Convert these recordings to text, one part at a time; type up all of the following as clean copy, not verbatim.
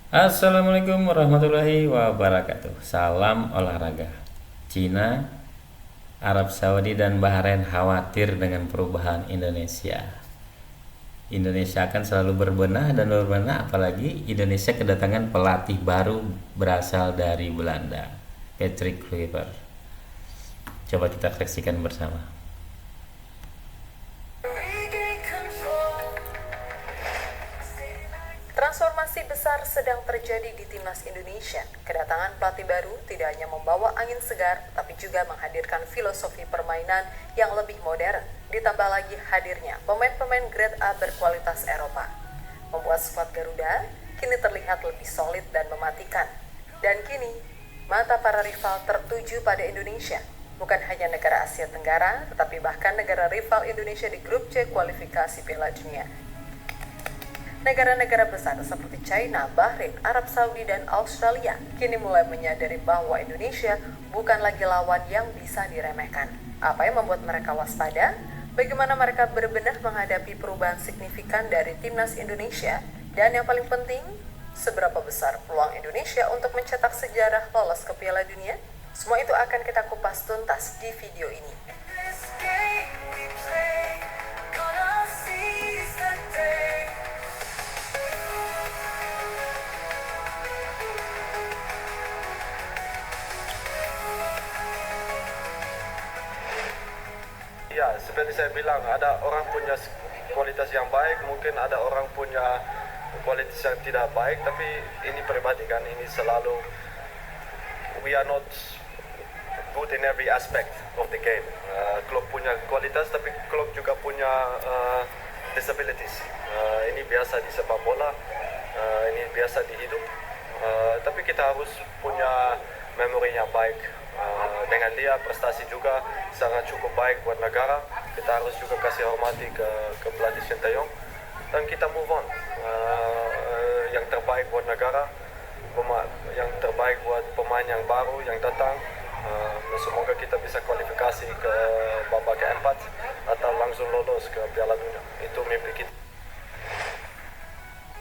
Assalamualaikum warahmatullahi wabarakatuh. Salam olahraga. Cina, Arab Saudi dan Bahrain khawatir dengan perubahan Indonesia. Indonesia akan selalu berbenah dan berbenah, apalagi Indonesia kedatangan pelatih baru berasal dari Belanda, Patrick Kluivert. Coba kita saksikan bersama. Transformasi besar sedang terjadi di timnas Indonesia. Kedatangan pelatih baru tidak hanya membawa angin segar, tapi juga menghadirkan filosofi permainan yang lebih modern. Ditambah lagi hadirnya pemain-pemain grade A berkualitas Eropa. Membuat skuad Garuda kini terlihat lebih solid dan mematikan. Dan kini, mata para rival tertuju pada Indonesia. Bukan hanya negara Asia Tenggara, tetapi bahkan negara rival Indonesia di grup C kualifikasi Piala Dunia. Negara-negara besar seperti China, Bahrain, Arab Saudi, dan Australia kini mulai menyadari bahwa Indonesia bukan lagi lawan yang bisa diremehkan. Apa yang membuat mereka waspada? Bagaimana mereka berbenah menghadapi perubahan signifikan dari timnas Indonesia? Dan yang paling penting, seberapa besar peluang Indonesia untuk mencetak sejarah lolos ke Piala Dunia? Semua itu akan kita kupas tuntas di video ini. Ya, seperti saya bilang, ada orang punya kualitas yang baik, mungkin ada orang punya kualitas yang tidak baik, tapi ini pribadi kan, ini selalu we are not good in every aspect of the game. Klub punya kualitas, tapi klub juga punya disabilities. Ini biasa di sepak bola, ini biasa di hidup, tapi kita harus punya memori yang baik. Dengan dia prestasi juga sangat cukup baik buat negara. Kita harus juga kasih hormati ke pelatih Sintayong dan kita move on. Yang terbaik buat negara, yang terbaik buat pemain yang baru yang datang. Semoga kita bisa kualifikasi ke babak keempat atau langsung lolos ke Piala Dunia. Itu mimpi kita.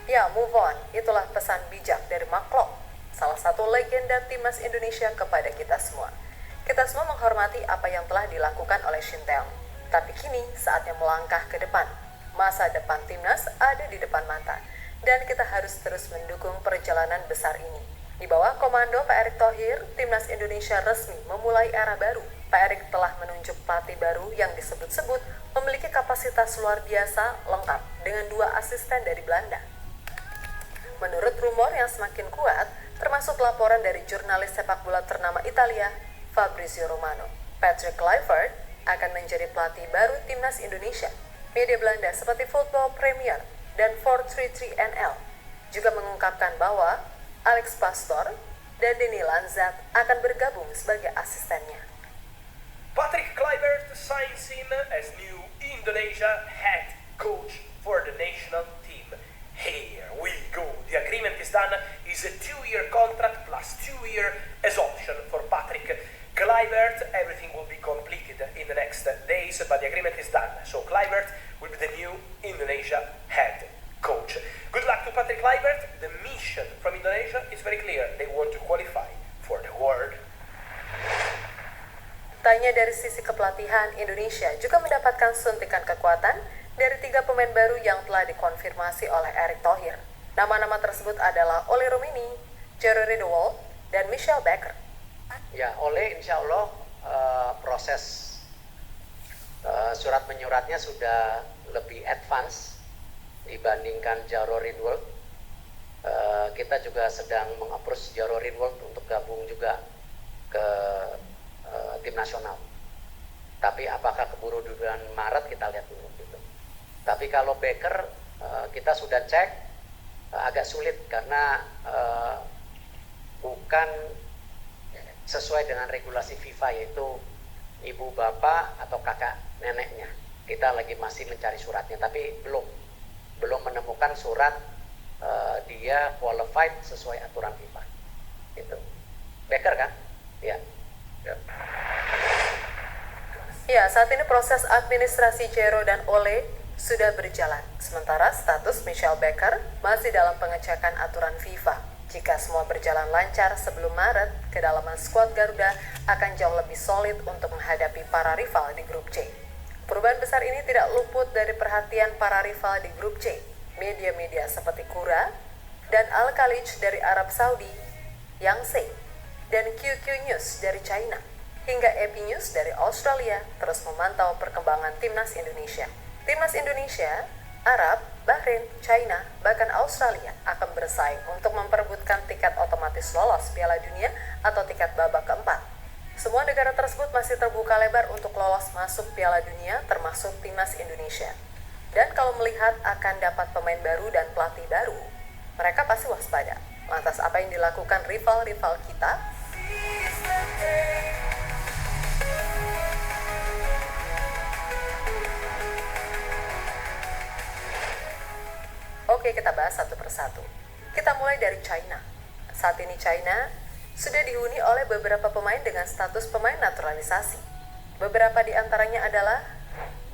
Ya, move on. Itulah pesan bijak dari Mark Klok, salah satu legenda timnas Indonesia kepada kita semua. Kita semua menghormati apa yang telah dilakukan oleh Shin Tae-yong. Tapi kini saatnya melangkah ke depan. Masa depan timnas ada di depan mata. Dan kita harus terus mendukung perjalanan besar ini. Di bawah komando Pak Erick Thohir, timnas Indonesia resmi memulai era baru. Pak Erick telah menunjuk pelatih baru yang disebut-sebut memiliki kapasitas luar biasa lengkap dengan 2 asisten dari Belanda. Menurut rumor yang semakin kuat, termasuk laporan dari jurnalis sepak bola ternama Italia, Fabrizio Romano, Patrick Kluivert akan menjadi pelatih baru timnas Indonesia. Media Belanda seperti Football Premier dan 433NL juga mengungkapkan bahwa Alex Pastoor dan Denny Lanzat akan bergabung sebagai asistennya. Patrick Kluivert signs in as new Indonesia head coach for the national team. Here we go. The agreement is done. It's a 2-year contract plus 2-year as option for Patrick Kluivert. Everything will be completed in the next days, but the agreement is done. So Kluivert will be the new Indonesia head coach. Good luck to Patrick Kluivert. The mission from Indonesia is very clear. They want to qualify for the world. Tanya dari sisi kepelatihan, Indonesia juga mendapatkan suntikan kekuatan dari 3 pemain baru yang telah dikonfirmasi oleh Erick Thohir. Nama-nama tersebut adalah Ole Romini, Jerry De Wolf, dan Michel Becker. Ya, Ole insya Allah proses surat menyuratnya sudah lebih advance dibandingkan Jaro Rinwald. Kita juga sedang meng-approach Jaro Rinwald untuk gabung juga ke tim nasional. Tapi apakah keburu di bulan Maret kita lihat dulu gitu. Tapi kalau Becker kita sudah cek agak sulit karena bukan sesuai dengan regulasi FIFA, yaitu ibu bapak atau kakak neneknya. Kita lagi masih mencari suratnya, tapi belum menemukan surat dia qualified sesuai aturan FIFA. Itu Becker kan? Ya. Ya, saat ini proses administrasi Jero dan Ole sudah berjalan, sementara status Michel Becker masih dalam pengecekan aturan FIFA. Jika semua berjalan lancar sebelum Maret, kedalaman skuad Garuda akan jauh lebih solid untuk menghadapi para rival di grup C. Perubahan besar ini tidak luput dari perhatian para rival di grup C. Media-media seperti Qura dan Al-Khalij dari Arab Saudi, Yangtze, dan QQ News dari China, hingga AP News dari Australia terus memantau perkembangan timnas Indonesia. Timnas Indonesia, Arab, Bahrain, China, bahkan Australia akan bersaing untuk memperebutkan tiket otomatis lolos Piala Dunia atau tiket babak keempat. Semua negara tersebut masih terbuka lebar untuk lolos masuk Piala Dunia termasuk timnas Indonesia. Dan kalau melihat akan dapat pemain baru dan pelatih baru, mereka pasti waspada. Lantas apa yang dilakukan rival-rival kita? Oke, kita bahas satu persatu. Kita mulai dari China. Saat ini China sudah dihuni oleh beberapa pemain dengan status pemain naturalisasi. Beberapa di antaranya adalah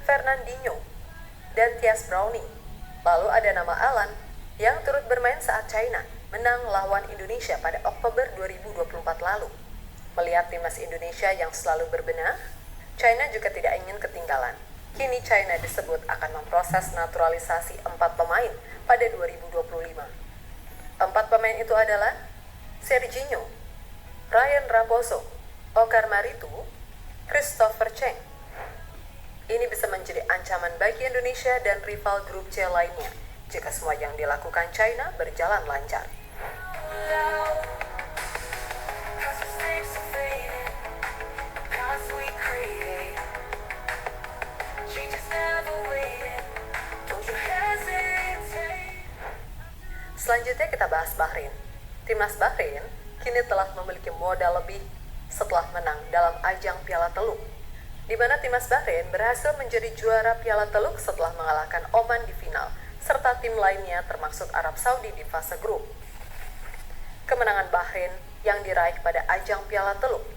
Fernandinho dan Thias Browning. Lalu ada nama Alan yang turut bermain saat China menang lawan Indonesia pada Oktober 2024 lalu. Melihat timnas Indonesia yang selalu berbenah, China juga tidak ingin ketinggalan. Kini China disebut akan memproses naturalisasi 4 pemain pada 2025. 4 pemain itu adalah Serginho, Ryan Raposo, Okar Maritu, Christopher Cheng. Ini bisa menjadi ancaman bagi Indonesia dan rival grup C lainnya jika semua yang dilakukan China berjalan lancar. Selanjutnya kita bahas Bahrain. Timnas Bahrain kini telah memiliki modal lebih setelah menang dalam ajang Piala Teluk, di mana timnas Bahrain berhasil menjadi juara Piala Teluk setelah mengalahkan Oman di final, serta tim lainnya termasuk Arab Saudi di fase grup. Kemenangan Bahrain yang diraih pada ajang Piala Teluk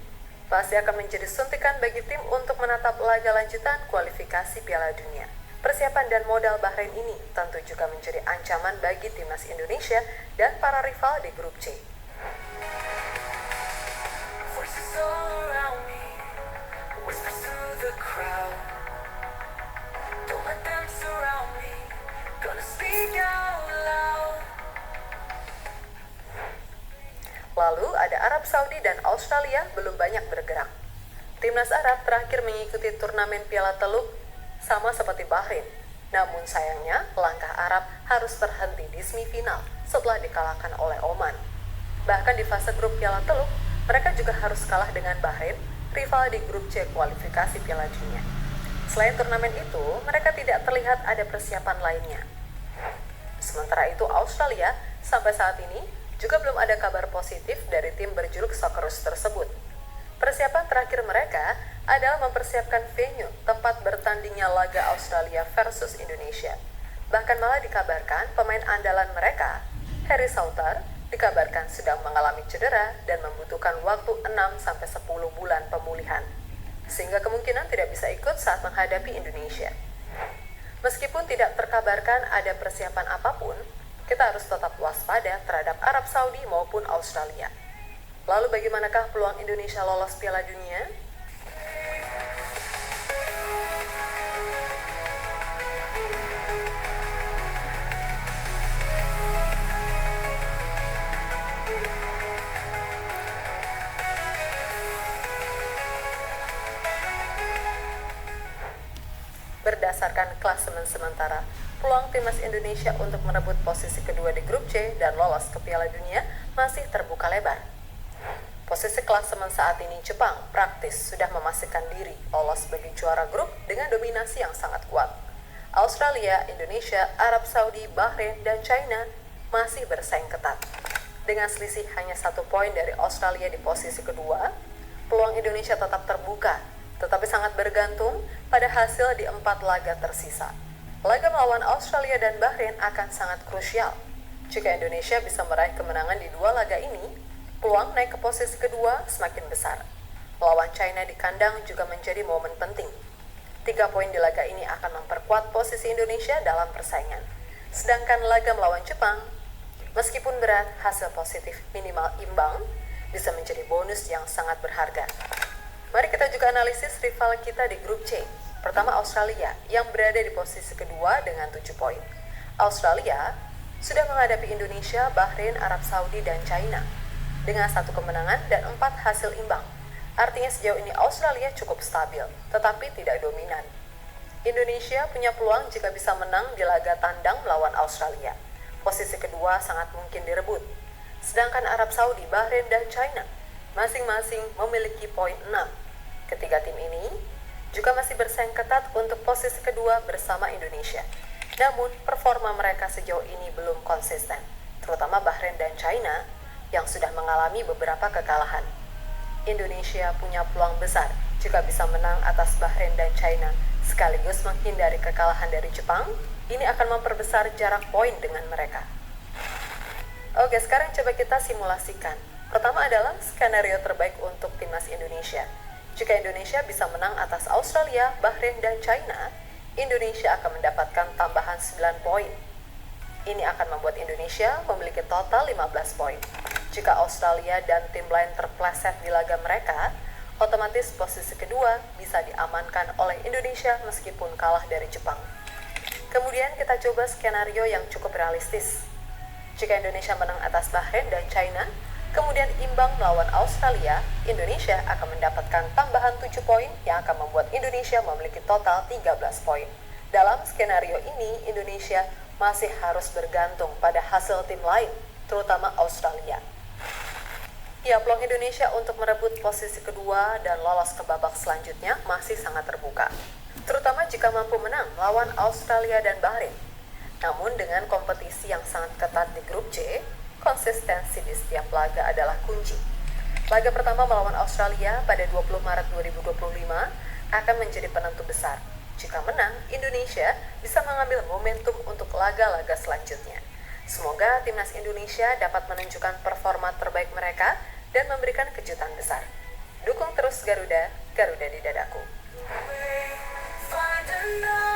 pasti akan menjadi suntikan bagi tim untuk menatap laga lanjutan kualifikasi Piala Dunia. Persiapan dan modal Bahrain ini tentu juga menjadi ancaman bagi timnas Indonesia dan para rival di grup C. Lalu ada Arab Saudi dan Australia belum banyak bergerak. Timnas Arab terakhir mengikuti turnamen Piala Teluk sama seperti Bahrain. Namun sayangnya, langkah Arab harus terhenti di semifinal setelah dikalahkan oleh Oman. Bahkan di fase grup Piala Teluk, mereka juga harus kalah dengan Bahrain, rival di grup C kualifikasi Piala Dunia. Selain turnamen itu, mereka tidak terlihat ada persiapan lainnya. Sementara itu, Australia sampai saat ini juga belum ada kabar positif dari tim berjuluk Socceroos tersebut. Persiapan terakhir mereka adalah mempersiapkan venue tempat bertandingnya laga Australia versus Indonesia. Bahkan malah dikabarkan pemain andalan mereka, Harry Souttar, dikabarkan sedang mengalami cedera dan membutuhkan waktu 6-10 bulan pemulihan, sehingga kemungkinan tidak bisa ikut saat menghadapi Indonesia. Meskipun tidak terkabarkan ada persiapan apapun, kita harus tetap waspada terhadap Arab Saudi maupun Australia. Lalu bagaimanakah peluang Indonesia lolos Piala Dunia? Berdasarkan klasemen sementara, peluang timnas Indonesia untuk merebut posisi kedua di grup C dan lolos ke Piala Dunia masih terbuka lebar. Posisi klasemen saat ini Jepang praktis sudah memastikan diri lolos sebagai juara grup dengan dominasi yang sangat kuat. Australia, Indonesia, Arab Saudi, Bahrain, dan China masih bersaing ketat. Dengan selisih hanya 1 poin dari Australia di posisi kedua, peluang Indonesia tetap terbuka, tetapi sangat bergantung pada hasil di 4 laga tersisa. Laga melawan Australia dan Bahrain akan sangat krusial. Jika Indonesia bisa meraih kemenangan di 2 laga ini, peluang naik ke posisi kedua semakin besar. Melawan China di kandang juga menjadi momen penting. 3 poin di laga ini akan memperkuat posisi Indonesia dalam persaingan. Sedangkan laga melawan Jepang Meskipun berat, hasil positif minimal imbang bisa menjadi bonus yang sangat berharga. Mari kita juga analisis rival kita di grup C. Pertama Australia yang berada di posisi kedua dengan 7 poin. Australia sudah menghadapi Indonesia, Bahrain, Arab Saudi, dan China dengan 1 kemenangan dan 4 hasil imbang. Artinya sejauh ini Australia cukup stabil, tetapi tidak dominan. Indonesia punya peluang jika bisa menang di laga tandang melawan Australia. Posisi kedua sangat mungkin direbut. Sedangkan Arab Saudi, Bahrain, dan China masing-masing memiliki poin 6. Ketiga tim ini juga masih bersaing ketat untuk posisi kedua bersama Indonesia. Namun, performa mereka sejauh ini belum konsisten, terutama Bahrain dan China yang sudah mengalami beberapa kekalahan. Indonesia punya peluang besar jika bisa menang atas Bahrain dan China, sekaligus menghindari kekalahan dari Jepang. Ini akan memperbesar jarak poin dengan mereka. Oke, sekarang coba kita simulasikan. Pertama adalah skenario terbaik untuk timnas Indonesia. Jika Indonesia bisa menang atas Australia, Bahrain, dan China, Indonesia akan mendapatkan tambahan 9 poin. Ini akan membuat Indonesia memiliki total 15 poin. Jika Australia dan tim lain terpleset di laga mereka, otomatis posisi kedua bisa diamankan oleh Indonesia meskipun kalah dari Jepang. Kemudian kita coba skenario yang cukup realistis. Jika Indonesia menang atas Bahrain dan China, kemudian imbang melawan Australia, Indonesia akan mendapatkan tambahan 7 poin yang akan membuat Indonesia memiliki total 13 poin. Dalam skenario ini, Indonesia masih harus bergantung pada hasil tim lain, terutama Australia. Ya, peluang Indonesia untuk merebut posisi kedua dan lolos ke babak selanjutnya masih sangat terbuka, terutama jika mampu menang melawan Australia dan Bahrain. Namun dengan kompetisi yang sangat ketat di grup C, konsistensi di setiap laga adalah kunci. Laga pertama melawan Australia pada 20 Maret 2025 akan menjadi penentu besar. Jika menang, Indonesia bisa mengambil momentum untuk laga-laga selanjutnya. Semoga timnas Indonesia dapat menunjukkan performa terbaik mereka dan memberikan kejutan besar. Dukung terus Garuda, Garuda di dadaku. Find another